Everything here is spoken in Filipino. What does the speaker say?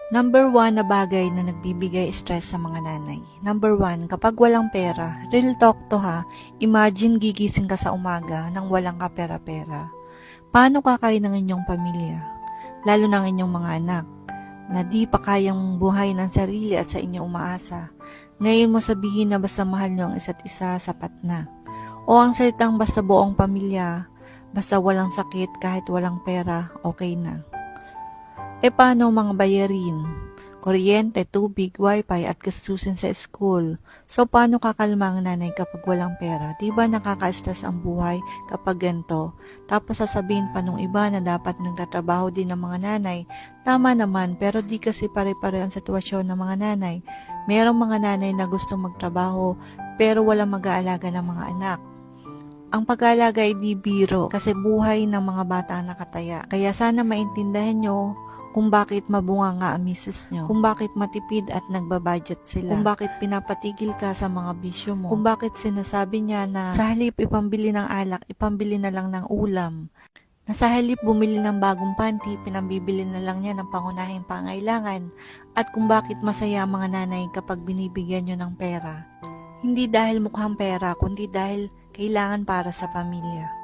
Number 1 na bagay na nagbibigay stress sa mga nanay. Number 1, kapag walang pera, real talk to ha, imagine gigising ka sa umaga nang walang ka pera-pera. Paano kakain ng inyong pamilya? Lalo ng inyong mga anak, na di pa kayang buhay ng sarili at sa inyo umaasa. Ngayon mo sabihin na basta mahal nyo ang isa't isa, sapat na. O ang salitang basta buong pamilya, basta walang sakit kahit walang pera, okay na. E paano mga bayarin? Kuryente, tubig, wifi at gastusin sa school. So paano kakalma ang nanay kapag walang pera? Diba nakaka-stress ang buhay kapag ganito? Tapos sasabihin pa nung iba na dapat nagtatrabaho din ng mga nanay. Tama naman, pero di kasi pare-pare ang sitwasyon ng mga nanay. Merong mga nanay na gusto magtrabaho pero walang mag-aalaga ng mga anak. Ang pag-aalaga ay di biro kasi buhay ng mga bata ang nakataya. Kaya sana maintindihan nyo kung bakit mabunga nga ang misis nyo, kung bakit matipid at nagbabudget sila, kung bakit pinapatigil ka sa mga bisyo mo, kung bakit sinasabi niya na sa halip ipambili ng alak, ipambili na lang ng ulam, na sa halip bumili ng bagong panty, pinambibili na lang niya ng pangunahing pangailangan, at kung bakit masaya ang mga nanay kapag binibigyan nyo ng pera. Hindi dahil mukhang pera, kundi dahil kailangan para sa pamilya.